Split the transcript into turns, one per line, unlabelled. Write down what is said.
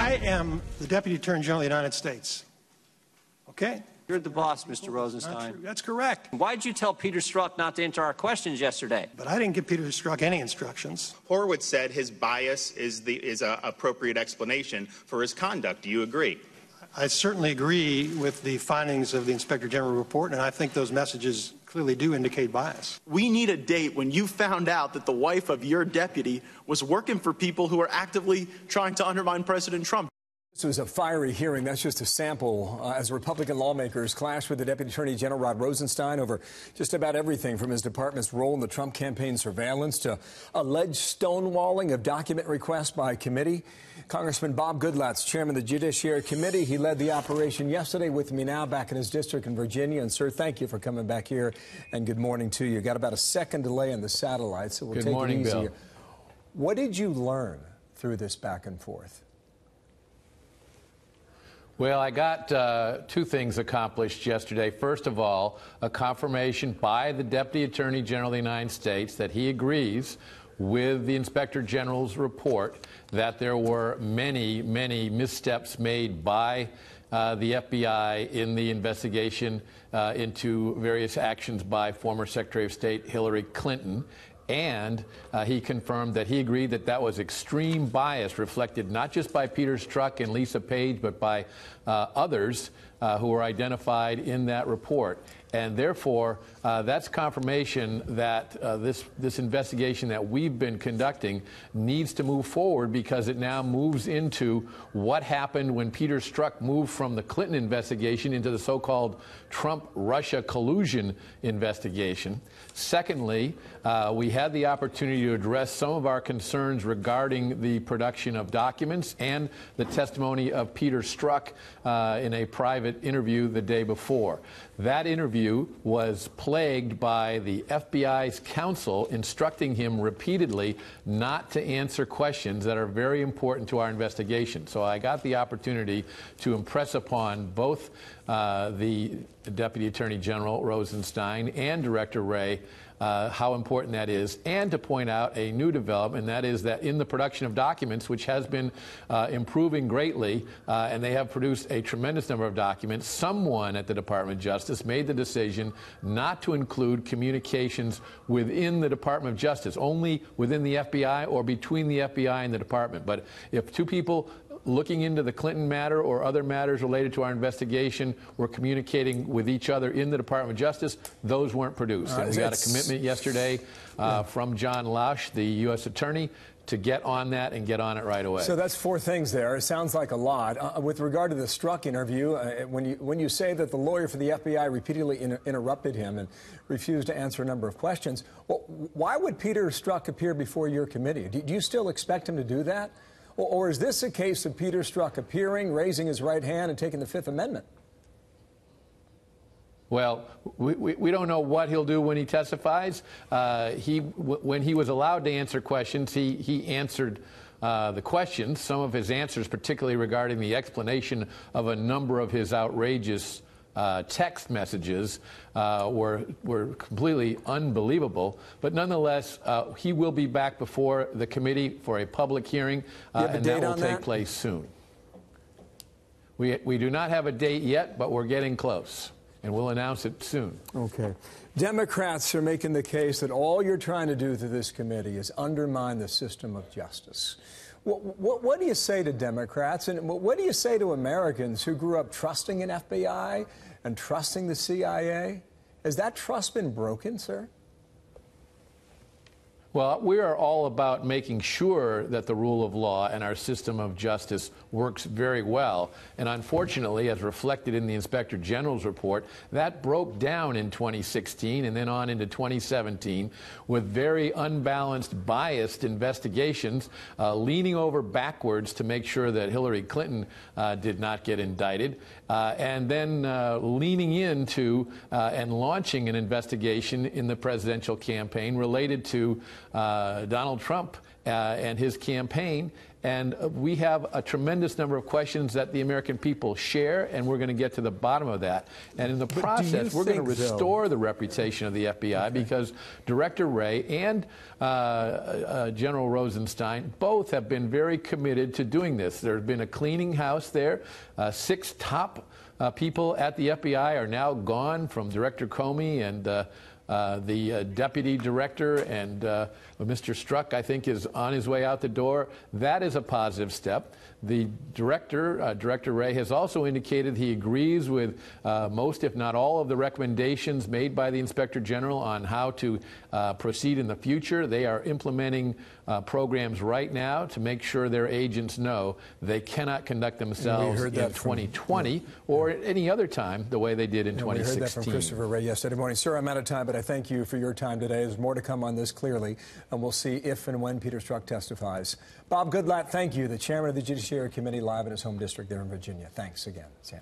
I am the Deputy Attorney General of the United States. Okay?
You're the boss, Mr. Rosenstein.
That's correct.
Why did you tell Peter Strzok not to answer our questions yesterday?
But I didn't give Peter Strzok any instructions.
Horowitz said his bias is an appropriate explanation for his conduct. Do you agree?
I certainly agree with the findings of the Inspector General report, and I think those messages clearly do indicate bias.
We need a date when you found out that the wife of your deputy was working for people who are actively trying to undermine President Trump.
This was a fiery hearing. That's just a sample as Republican lawmakers clashed with the Deputy Attorney General Rod Rosenstein over just about everything from his department's role in the Trump campaign surveillance to alleged stonewalling of document requests by committee. Congressman Bob Goodlatte's chairman of the Judiciary Committee. He led the operation yesterday with me now back in his district in Virginia. And, sir, thank you for coming back here, and good morning to you. Got about a second delay in the satellite, so we'll take it easy.
Bill.
What did you learn through this back and forth?
Well, I got two things accomplished yesterday. First of all, a confirmation by the Deputy Attorney General of the United States that he agrees with the Inspector General's report that there were many, many missteps made by the FBI in the investigation into various actions by former Secretary of State Hillary Clinton. And he confirmed that he agreed that that was extreme bias reflected not just by Peter Strzok and Lisa Page, but by others who were identified in that report. And therefore, that's confirmation that this investigation that we've been conducting needs to move forward, because it now moves into what happened when Peter Strzok moved from the Clinton investigation into the so-called Trump-Russia collusion investigation. Secondly, we had the opportunity to address some of our concerns regarding the production of documents and the testimony of Peter Strzok in a private interview the day before. That interview was plagued by the FBI's counsel instructing him repeatedly not to answer questions that are very important to our investigation. So I got the opportunity to impress upon both the Deputy Attorney General Rosenstein and Director Wray how important that is, and to point out a new development, and that is that in the production of documents, which has been improving greatly, and they have produced a tremendous number of documents, someone at the Department of Justice made the decision not to include communications within the Department of Justice, only within the FBI or between the FBI and the department. But if two people looking into the Clinton matter or other matters related to our investigation were communicating with each other in the Department of Justice, those weren't produced. And we got a commitment yesterday from John Lausch, the U.S. Attorney, to get on that and get on it right away.
So that's four things there. It sounds like a lot. With regard to the Strzok interview, when you say that the lawyer for the FBI repeatedly interrupted him and refused to answer a number of questions, well, why would Peter Strzok appear before your committee? Do you still expect him to do that? Or is this a case of Peter Strzok appearing, raising his right hand, and taking the Fifth Amendment?
Well, we don't know what he'll do when he testifies. When he was allowed to answer questions, he answered the questions. Some of his answers, particularly regarding the explanation of a number of his outrageous text messages, were completely unbelievable. But nonetheless, he will be back before the committee for a public hearing, and that will take place soon. We do not have a date yet, but we're getting close, and we'll announce it soon.
Okay. Democrats are making the case that all you're trying to do through this committee is undermine the system of justice. What do you say to Democrats, and what do you say to Americans who grew up trusting an FBI and trusting the CIA? Has that trust been broken, sir?
Well, we are all about making sure that the rule of law and our system of justice works very well. And unfortunately, as reflected in the Inspector General's report, that broke down in 2016 and then on into 2017 with very unbalanced, biased investigations, leaning over backwards to make sure that Hillary Clinton did not get indicted, and then leaning into and launching an investigation in the presidential campaign related to Donald Trump and his campaign, And we have a tremendous number of questions that the American people share, and we're going to get to the bottom of that. And in the process, we're going to restore the reputation of the FBI because Director Wray and General Rosenstein both have been very committed to doing this. There's been a cleaning house there. 6 top people at the FBI are now gone, from Director Comey and the deputy director, and Mr. Strzok, I think, is on his way out the door. That is a positive step. The director, Director Wray, has also indicated he agrees with most, if not all, of the recommendations made by the Inspector General on how to proceed in the future. They are implementing programs right now to make sure their agents know they cannot conduct themselves in 2020 or at any other time the way they did in 2016.
We heard that from Christopher Wray yesterday morning. Sir, I'm out of time, but I thank you for your time today. There's more to come on this, clearly, and we'll see if and when Peter Strzok testifies. Bob Goodlatte, thank you, the chairman of the Judiciary Committee, live in his home district there in Virginia. Thanks again, Sam.